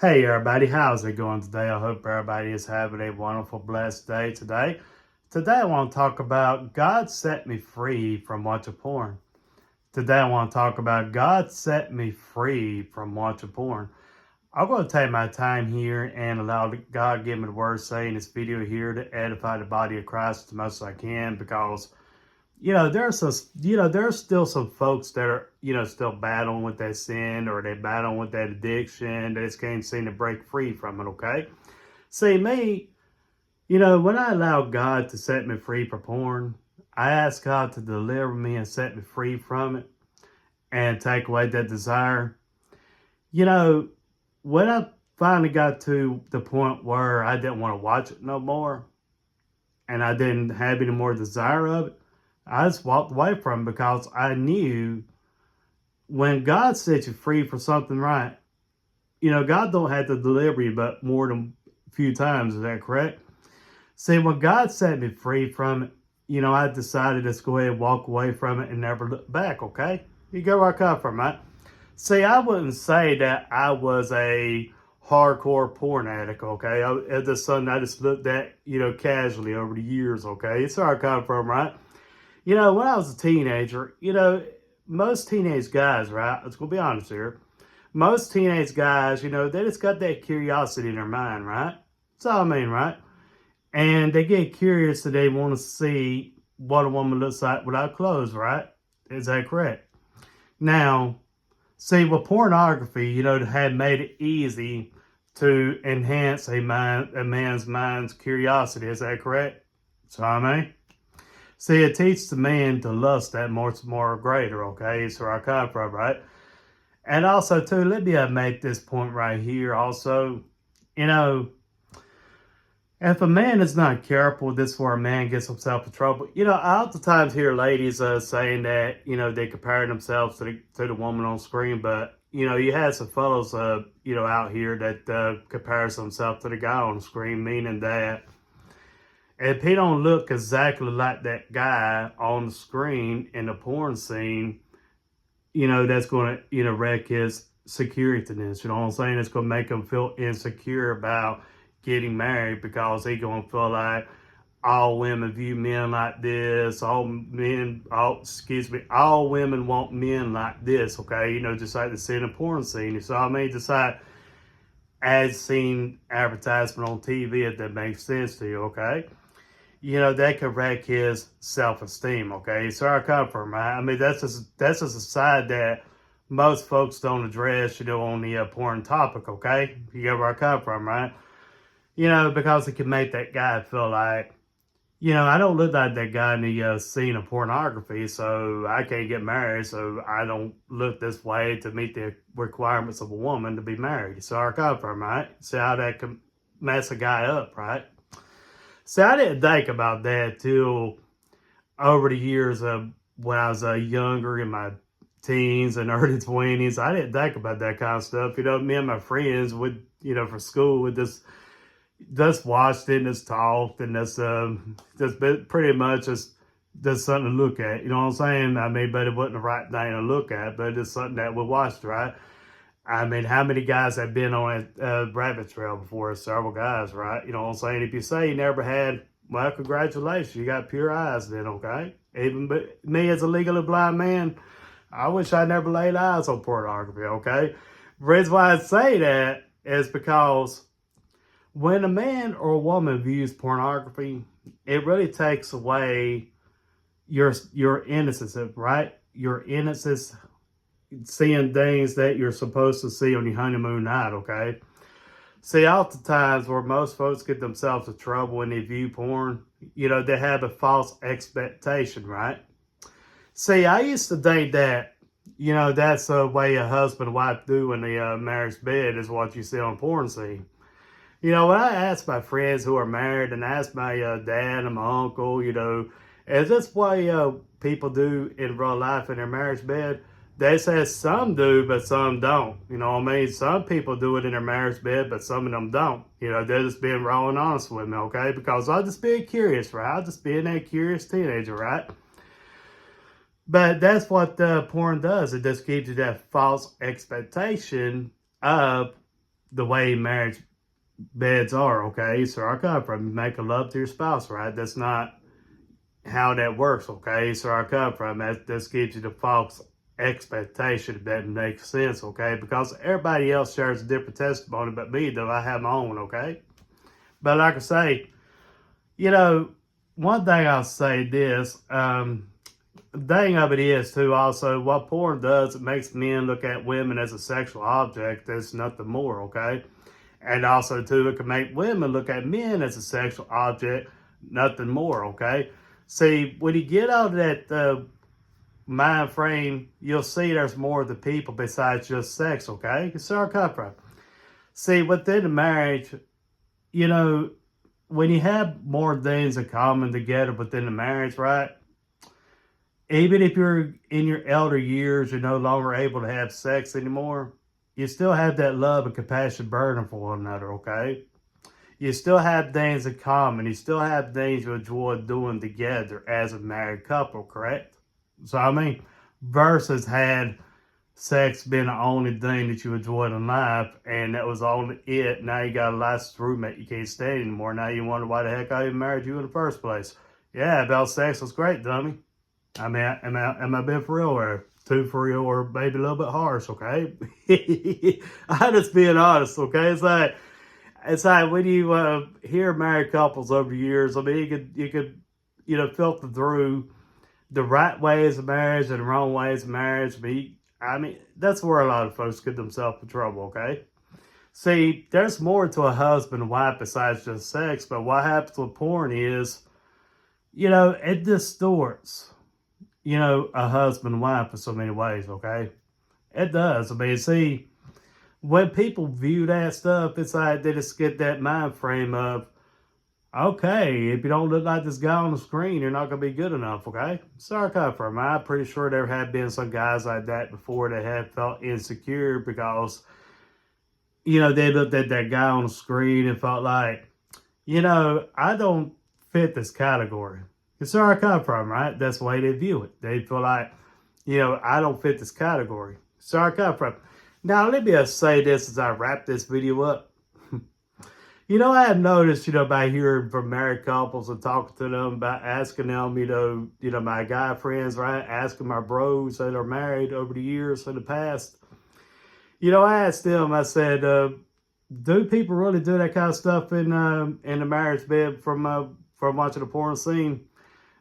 Hey everybody, how's it going today? I hope everybody is having a wonderful, blessed day today. Today I want to talk about God set me free from watching porn. Today I want to talk about God set me free from watching porn. I'm going to take my time here and allow God to give me the word saying this video here to edify the body of Christ as much as I can because there's still some folks that are, still battling with that sin or they battling with that addiction. They just can't seem to break free from it, okay? See, me, when I allow God to set me free from porn, I ask God to deliver me and set me free from it and take away that desire. You know, when I finally got to the point where I didn't want to watch it no more and I didn't have any more desire of it, I just walked away from it because I knew when God sets you free for something right, God don't have to deliver you but more than a few times. Is that correct? See, when God set me free from it, I decided to go ahead and walk away from it and never look back, okay? You go where I come from, right? See, I wouldn't say that I was a hardcore porn addict, okay? It's just something I just looked at, casually over the years, okay? It's where I come from, right? When I was a teenager, most teenage guys, right? Let's go be honest here. Most teenage guys, they just got that curiosity in their mind, right? That's all I mean, right? And they get curious and they want to see what a woman looks like without clothes, right? Is that correct? Now, see, with pornography, had made it easy to enhance a man's mind's curiosity. Is that correct? So I mean, see, it teaches the man to lust that much more greater. Okay, so where I come from, right? And also, too, let me make this point right here. Also, you know, if a man is not careful, this is where a man gets himself in trouble. I oftentimes hear ladies saying that they compare themselves to the woman on screen, but you have some fellows out here that compares himself to the guy on the screen, meaning that if he don't look exactly like that guy on the screen in the porn scene, that's going to wreck his securityness. You know what I'm saying? It's going to make him feel insecure about getting married because he gonna feel like all women view men like this. All women want men like this. Okay, just like the scene and porn scene. So I mean, just like as seen advertisement on TV, if that makes sense to you. Okay, that could wreck his self-esteem. Okay, so I come from, right? I mean, that's a side that most folks don't address. On the porn topic. Okay, you get where I come from, right? Because it can make that guy feel like, I don't look like that guy in the scene of pornography, so I can't get married, so I don't look this way to meet the requirements of a woman to be married. So I come from, right? See how that can mess a guy up, right? See, I didn't think about that till over the years of when I was younger in my teens and early 20s. I didn't think about that kind of stuff. Me and my friends would, for school would just watched it and just talked and just pretty much just something to look at. You know what I'm saying? I mean, but it wasn't the right thing to look at, but it's something that we watched, right? I mean, how many guys have been on a rabbit trail before? Several guys, right? You know what I'm saying? If you say you never had, well, congratulations, you got pure eyes then, okay? Even me as a legally blind man, I wish I never laid eyes on pornography, okay? The reason why I say that is because when a man or a woman views pornography, it really takes away your innocence, right? Your innocence, seeing things that you're supposed to see on your honeymoon night, okay? See, oftentimes where most folks get themselves in trouble when they view porn, they have a false expectation, right? See, I used to think that, that's the way a husband and wife do in the marriage bed is what you see on porn scene. When I ask my friends who are married and ask my dad and my uncle, is this what people do in real life in their marriage bed? They say some do, but some don't. You know what I mean? Some people do it in their marriage bed, but some of them don't. They're just being raw and honest with me, okay? Because I'll just being curious, right? I'll just being that curious teenager, right? But that's what porn does. It just gives you that false expectation of the way marriage beds are, okay? So I come from, you make a love to your spouse, right? That's not how that works, okay? So I come from, that this gives you the false expectation, if that makes sense, okay? Because everybody else shares a different testimony, but me, though, I have my own, okay? But like I say, you know, one thing I'll say this, the thing of it is, too, also, what porn does, it makes men look at women as a sexual object. There's nothing more, okay? And also, too, it can make women look at men as a sexual object, nothing more, okay? See, when you get out of that mind frame, you'll see there's more to people besides just sex, okay? It's our come from. See, within a marriage, you know, when you have more things in common together within the marriage, right? Even if you're in your elder years, you're no longer able to have sex anymore, you still have that love and compassion burning for one another, okay? You still have things in common. You still have things you enjoy doing together as a married couple, correct? So, I mean, versus had sex being the only thing that you enjoyed in life, and that was only it. Now you got a licensed roommate you can't stay anymore. Now you wonder why the heck I even married you in the first place. Yeah, about sex was great, dummy. I mean, am I being for real or too for real or maybe a little bit harsh, okay? I'm just being honest, okay? It's like when you hear married couples over the years, I mean, you could, you know, filter through the right ways of marriage and the wrong ways of marriage. I mean, that's where a lot of folks get themselves in trouble, okay? See, there's more to a husband and wife besides just sex, but what happens with porn is, you know, it distorts, you know, a husband and wife in so many ways, okay? It does. I mean, see, when people view that stuff, it's like they just get that mind frame of, okay, if you don't look like this guy on the screen, you're not going to be good enough, okay? Sorry, come from. I'm pretty sure there have been some guys like that before that have felt insecure because, you know, they looked at that guy on the screen and felt like, you know, I don't fit this category. It's where I come from, right? That's the way they view it. They feel like, you know, I don't fit this category. It's where I come from. Now, let me just say this as I wrap this video up. You know, I have noticed, you know, by hearing from married couples and talking to them, about asking them, you know, my guy friends, right? Asking my bros that are married over the years in the past. You know, I asked them, I said, do people really do that kind of stuff in the marriage bed from watching the porn scene?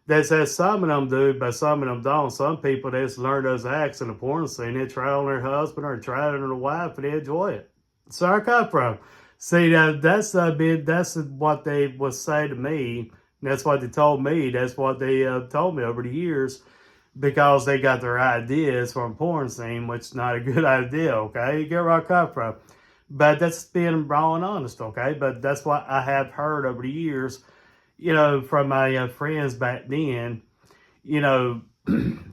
They said some of them do, but some of them don't. Some people, they just learn those acts in the porn scene. They try it on their husband or try it on their wife, and they enjoy it. So I come from. See, that's what they would say to me. That's what they told me. That's what they told me over the years, because they got their ideas from porn scene, which is not a good idea, okay? You get where I come from. But that's being raw and honest, okay? But that's what I have heard over the years, you know, from my friends back then, you know,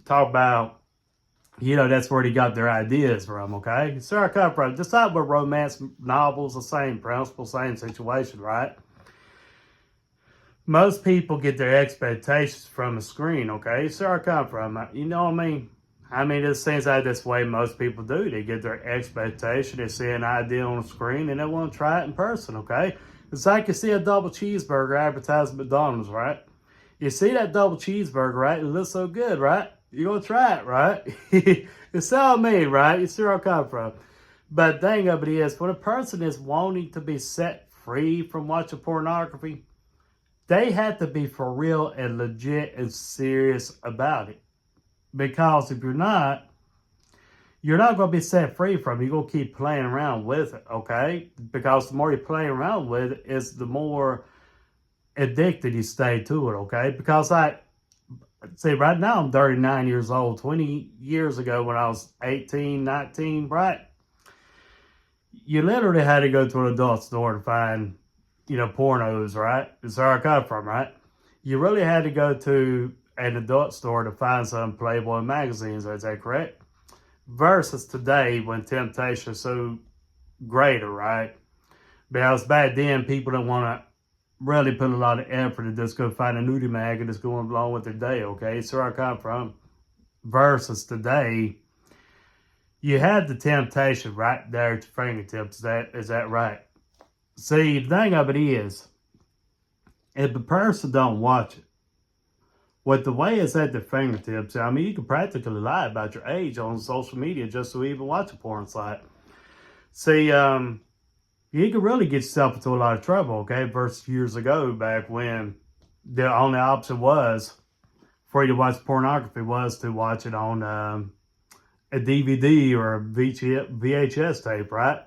talk about, you know, that's where they got their ideas from, okay? So I come from. Just like with romance novels, the same principle, same situation, right? Most people get their expectations from a screen, okay? So I come from. You know what I mean? I mean, it seems like that's the way most people do. They get their expectation, they see an idea on the screen, and they want to try it in person, okay? It's like you see a double cheeseburger advertised at McDonald's, right? You see that double cheeseburger, right? It looks so good, right? You're going to try it, right? It's all me, right? You see where I come from. But the thing of it is, when a person is wanting to be set free from watching pornography, they have to be for real and legit and serious about it. Because if you're not going to be set free from it. You're going to keep playing around with it, okay? Because the more you play around with it, is the more addicted you stay to it, okay? Because see, right now I'm 39 years old. 20 years ago when I was 18, 19, right? You literally had to go to an adult store to find, you know, pornos, right? That's where I come from, right? You really had to go to an adult store to find some Playboy magazines, is that correct? Versus today, when temptation is so greater, right? Because back then, people didn't want to really put a lot of effort to just go find a nudie mag and just go along with their day, okay? So where I come from. Versus today, You have the temptation right there at your fingertips. Is that right? See, the thing of it is, if a person don't watch it, with the way it's at their fingertips, I mean, you can practically lie about your age on social media just to even watch a porn site. See, you can really get yourself into a lot of trouble, okay? Versus years ago, back when the only option was for you to watch pornography was to watch it on a DVD or a VHS tape, right?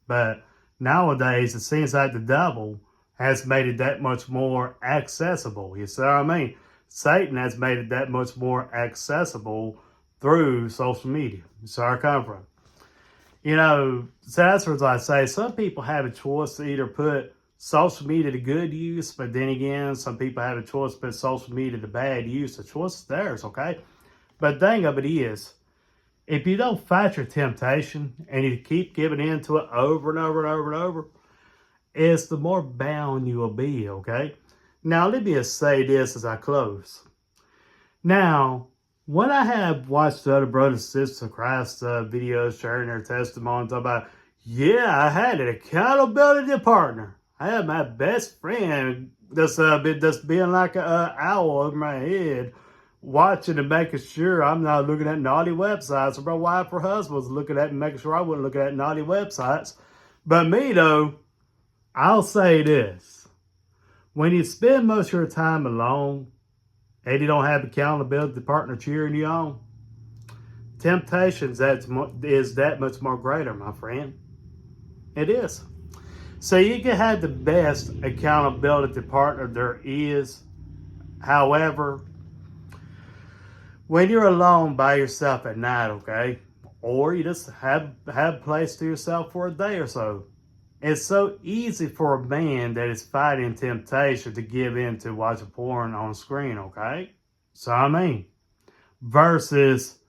But nowadays, it seems like the devil has made it that much more accessible. You see what I mean? Satan has made it that much more accessible through social media. You see where I come from? You know, so that's what I say. Some people have a choice to either put social media to good use, but then again, some people have a choice to put social media to bad use. The choice is theirs, okay? But the thing of it is, if you don't fight your temptation and you keep giving in to it over and over and over and over, it's the more bound you will be, okay? Now, let me just say this as I close. Now, when I have watched the other brothers and sisters of Christ videos sharing their testimonies about, yeah, I had an accountability partner. I had my best friend that's being like an owl over my head, watching and making sure I'm not looking at naughty websites, or my wife or husband was looking at and making sure I wasn't looking at naughty websites. But me, though, I'll say this. When you spend most of your time alone and you don't have accountability partner cheering you on, temptations is that much more greater, my friend. It is. So you can have the best accountability partner there is. However, when you're alone by yourself at night, okay, or you just have a place to yourself for a day or so, it's so easy for a man that is fighting temptation to give in to watching porn on screen, okay? So I mean, versus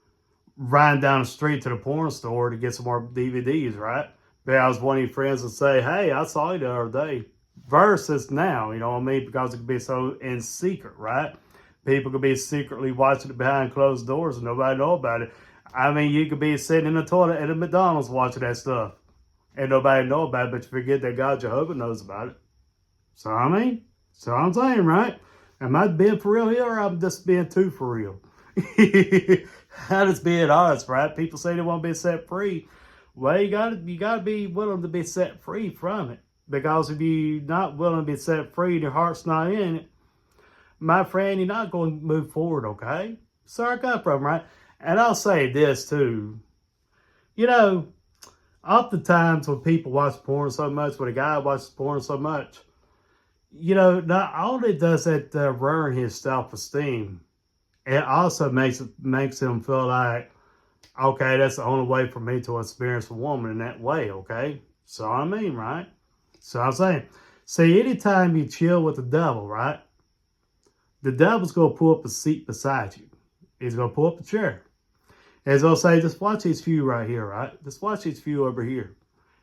riding down the street to the porn store to get some more DVDs, right? Because one of your friends would say, hey, I saw you the other day. Versus now, you know what I mean? Because it could be so in secret, right? People could be secretly watching it behind closed doors and nobody know about it. I mean, you could be sitting in the toilet at a McDonald's watching that stuff. And nobody know about it, but you forget that God Jehovah knows about it. So I mean, so I'm saying, right? Am I being for real here, or I'm just being too for real? I'm just being honest, right? People say they want to be set free. Well, you gotta be willing to be set free from it. Because if you're not willing to be set free and your heart's not in it, my friend, you're not going to move forward, okay? So I got from, right? And I'll say this too. You know, oftentimes when people watch porn so much, when a guy watches porn so much, you know, not only does it ruin his self-esteem, it also makes him feel like, okay, that's the only way for me to experience a woman in that way, okay? So I mean, right? So I'm saying, see, anytime you chill with the devil, right? The devil's going to pull up a seat beside you. He's going to pull up a chair. And he's going to say, just watch these few right here, right? Just watch these few over here.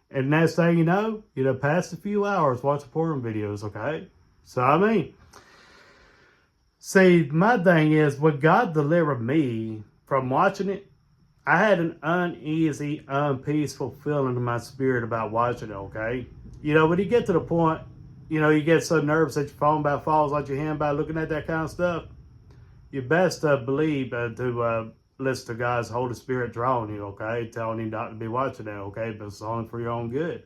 And next thing you know, past a few hours watching porn videos, okay? So I mean, see, my thing is, when God delivered me from watching it, I had an uneasy, unpeaceful feeling in my spirit about watching it, okay? You know, when you get to the point, you get so nervous that your phone about falls out your hand by looking at that kind of stuff, you best believe to listen to God's Holy Spirit drawing you, okay? Telling you not to be watching that, okay? But it's only for your own good.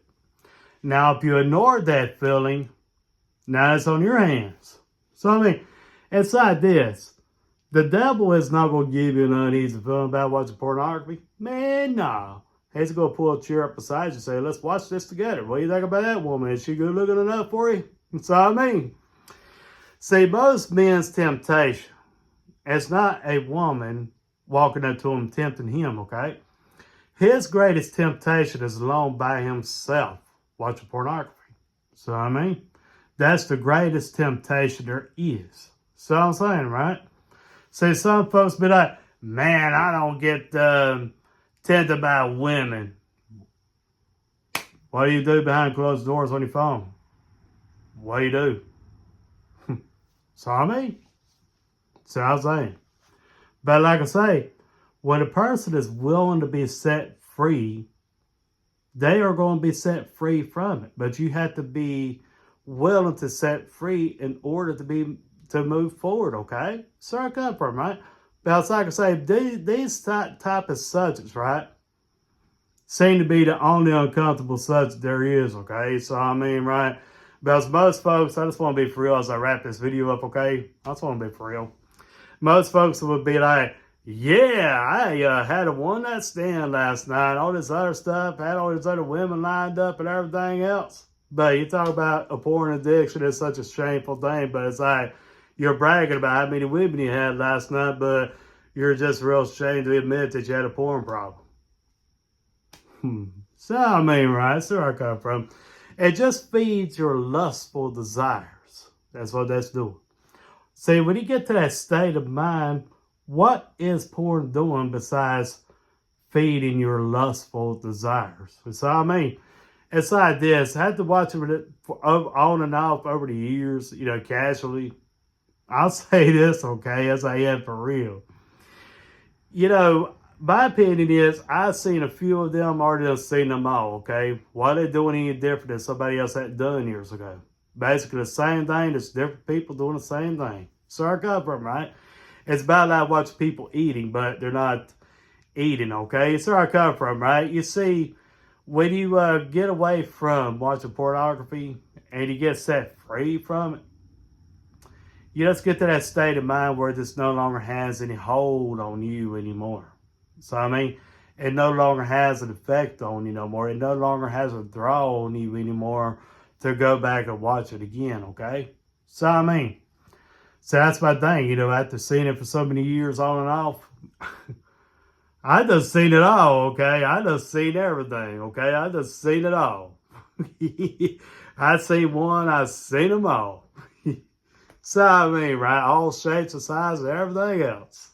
Now, if you ignore that feeling, now it's on your hands. So, I mean, it's like this. The devil is not going to give you an uneasy feeling about watching pornography. Man, no. He's going to pull a chair up beside you and say, let's watch this together. What do you think about that woman? Is she good looking enough for you? That's all I mean. See, most men's temptation, it's not a woman walking up to him, tempting him, okay? His greatest temptation is alone by himself, watching pornography. So, I mean, that's the greatest temptation there is. So I'm saying, right? See, some folks be like, man, I don't get tempted by women. What do you do behind closed doors on your phone? What do you do? So I mean, so I'm saying. But like I say, when a person is willing to be set free, they are going to be set free from it. But you have to be willing to set free in order to move forward, okay? So I come from, right? But it's like I say, these type of subjects, right, seem to be the only uncomfortable subject there is, okay? So, I mean, right, because most folks, I just want to be for real as I wrap this video up, okay? I just want to be for real. Most folks would be like, yeah, I had a one-night stand last night, all this other stuff, had all these other women lined up and everything else. But you talk about a porn addiction, it's such a shameful thing, but it's like, you're bragging about how many women you had last night, but you're just real ashamed to admit that you had a porn problem. So, I mean, right, that's where I come from. It just feeds your lustful desires. That's what that's doing. See, when you get to that state of mind, what is porn doing besides feeding your lustful desires? So, I mean, it's like this. I had to watch it on and off over the years, you know, casually. I'll say this, okay, as I am for real. You know, my opinion is I've seen a few of them, already done seen them all, okay? Why are they doing any different than somebody else had done years ago? Basically the same thing, just different people doing the same thing. So I come from, right? It's about like watching people eating, but they're not eating, okay? So I come from, right? You see, when you get away from watching pornography and you get set free from it, you just get to that state of mind where this no longer has any hold on you anymore. So, I mean, it no longer has an effect on you no more. It no longer has a draw on you anymore to go back and watch it again, okay? So, I mean, so that's my thing, you know, after seeing it for so many years on and off, I just seen it all, okay? I just seen everything, okay? I just seen it all. I seen one, I seen them all. So, I mean, right, all shapes and sizes and everything else.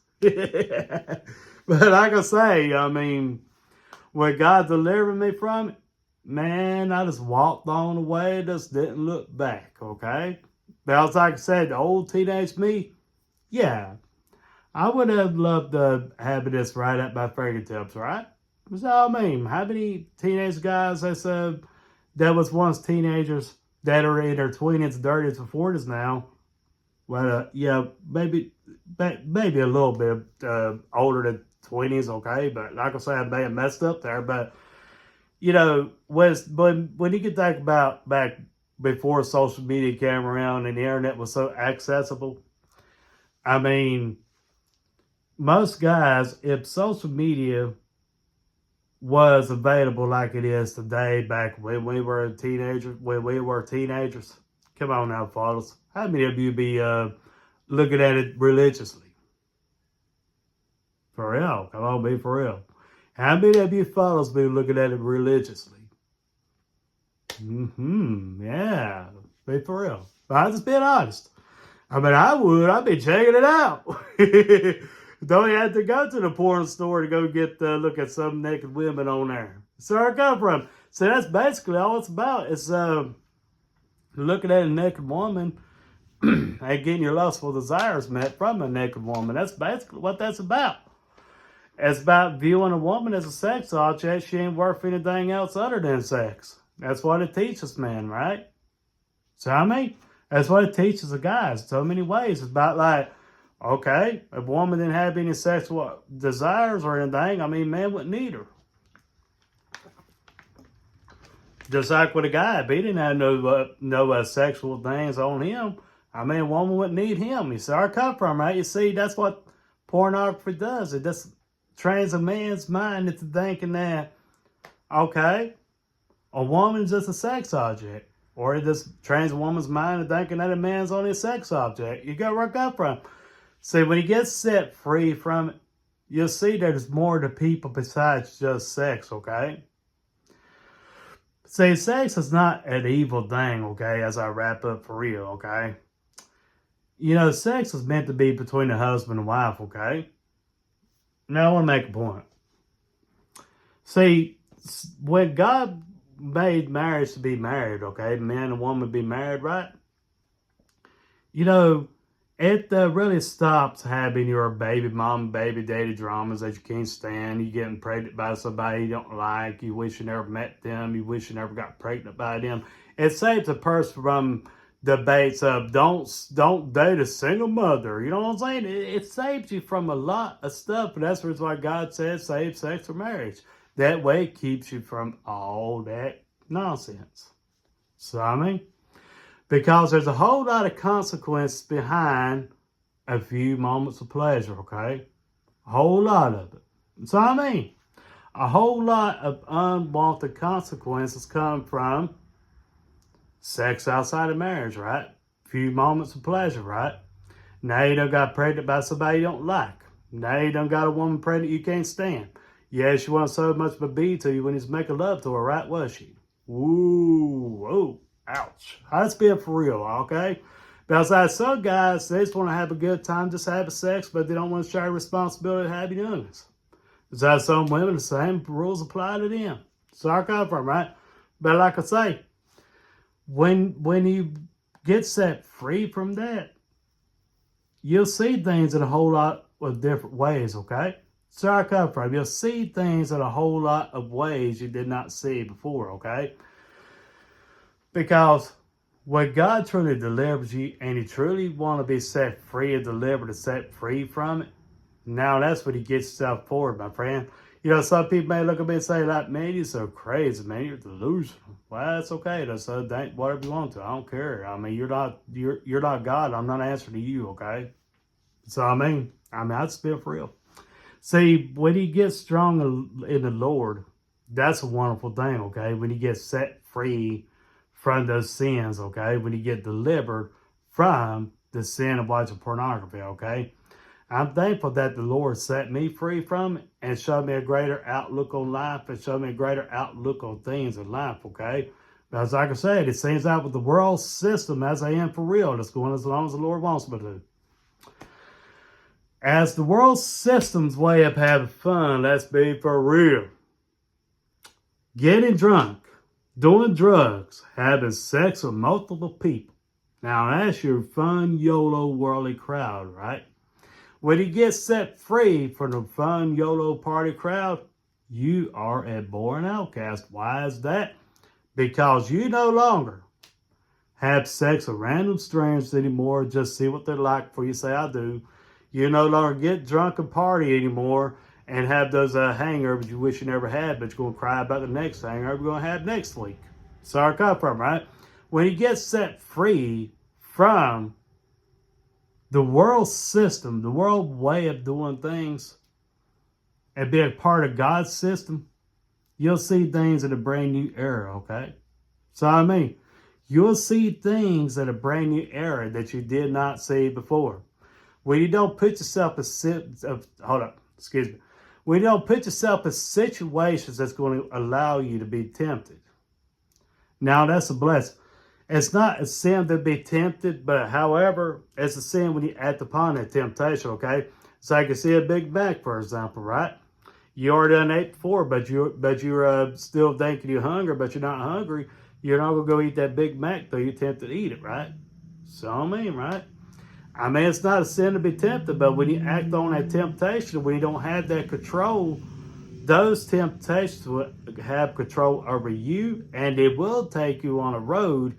But like I say, I mean, when God delivered me from it, man, I just walked on the way, just didn't look back, okay? But like I said, the old teenage me, yeah, I would have loved to have this right at my fingertips, right? So, I mean, how many teenage guys that was once teenagers that are in their 20s, 30s, and 40s now? Well, yeah, maybe a little bit older than 20s, okay? But like I say, I may have messed up there. But, you know, when you can think about back before social media came around and the internet was so accessible, I mean, most guys, if social media was available like it is today, back when we were teenagers, come on now, fellas. How many of you be looking at it religiously? For real. Come on, be for real. How many of you fellas be looking at it religiously? Yeah. Be for real. But I'm just being honest. I mean, I would. I'd be checking it out. Don't you have to go to the porn store to go get look at some naked women on there. So where I come from. So that's basically all it's about. It's looking at a naked woman and getting your lustful desires met from a naked woman. That's basically what that's about. It's about viewing a woman as a sex object. She ain't worth anything else other than sex. That's what it teaches men, right? So, I mean, that's what it teaches the guys so many ways. It's about like, okay, if a woman didn't have any sexual desires or anything, I mean, man wouldn't need her. Just like with a guy, if he didn't have no sexual things on him, I mean, a woman wouldn't need him. You see where I come from, right? You see, that's what pornography does. It just trains a man's mind into thinking that, okay, a woman's just a sex object. Or it just trains a woman's mind into thinking that a man's only a sex object. You got where I come from. See, when he gets set free from it, you'll see there's more to people besides just sex, okay? See, sex is not an evil thing, okay, as I wrap up for real, okay? You know, sex is meant to be between a husband and wife, okay? Now, I want to make a point. See, when God made marriage to be married, okay, man and woman be married, right? You know, it really stops having your baby mom, baby daddy dramas that you can't stand. You getting pregnant by somebody you don't like. You wish you never met them. You wish you never got pregnant by them. It saves a person from debates of don't date a single mother. You know what I'm saying? It saves you from a lot of stuff. And that's the reason why God says save sex for marriage. That way it keeps you from all that nonsense. So I mean, because there's a whole lot of consequences behind a few moments of pleasure, okay? A whole lot of it. So I mean, a whole lot of unwanted consequences come from sex outside of marriage, right? A few moments of pleasure, right? Now you done got pregnant by somebody you don't like. Now you done got a woman pregnant you can't stand. Yeah, she wasn't so much of a bee to you when he's making love to her, right? Was she? Ooh, whoa, ouch. That's being for real, okay? Because some guys, they just want to have a good time just having sex, but they don't want to share responsibility of having illness. Besides some women, the same rules apply to them. So I come from, right? But like I say, when you get set free from that, you'll see things in a whole lot of different ways, okay? So I come from, you'll see things in a whole lot of ways you did not see before, okay? Because when God truly delivers you and you truly want to be set free and delivered and set free from it, now that's when he gets yourself forward, my friend. You know, some people may look at me and say, like, man, you're so crazy, man, you're delusional. Well, that's okay. That's whatever you want to. I don't care. I mean, you're not God. I'm not answering to you, okay? So I mean, I just feel for real. See, when you get strong in the Lord, that's a wonderful thing, okay? When you get set free from those sins, okay? When you get delivered from the sin of watching pornography, okay? I'm thankful that the Lord set me free from it and showed me a greater outlook on life and showed me a greater outlook on things in life, okay? Because like I said, it seems out with the world system as I am for real. It's going as long as the Lord wants me to. As the world system's way of having fun, let's be for real. Getting drunk, doing drugs, having sex with multiple people. Now that's your fun, YOLO, worldly crowd, right? When you get set free from the fun, YOLO party crowd, you are a born outcast. Why is that? Because you no longer have sex with random strangers anymore. Just see what they're like before you say, I do. You no longer get drunk and party anymore and have those hangovers you wish you never had, but you're going to cry about the next hangover you're going to have next week. So I come from, right? When you get set free from the world system, the world way of doing things, and be a part of God's system, you'll see things in a brand new era, okay? So I mean, you'll see things in a brand new era that you did not see before. When you don't put yourself when you don't put yourself in situations that's going to allow you to be tempted. Now that's a blessing. It's not a sin to be tempted, but however, it's a sin when you act upon that temptation, okay? So I can see a Big Mac, for example, right? You already done ate before, but you're still thinking you're hungry, but you're not hungry. You're not going to go eat that Big Mac, though you're tempted to eat it, right? So I mean, right? I mean, it's not a sin to be tempted, but when you act on that temptation, when you don't have that control, those temptations will have control over you, and it will take you on a road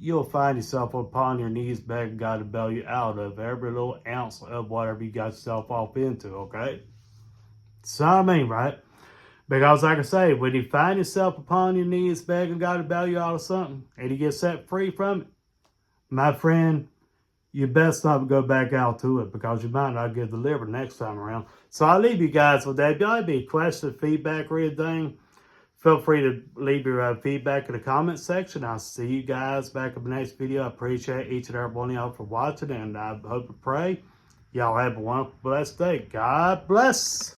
you'll find yourself upon your knees begging God to bail you out of every little ounce of whatever you got yourself off into, okay? So I mean, right? Because like I say, when you find yourself upon your knees begging God to bail you out of something, and you get set free from it, my friend, you best not go back out to it, because you might not get delivered next time around. So I'll leave you guys with that. If y'all have any questions, feedback, or anything, feel free to leave your feedback in the comment section. I'll see you guys back in the next video. I appreciate each and every one of y'all for watching, and I hope and pray y'all have a wonderful, blessed day. God bless.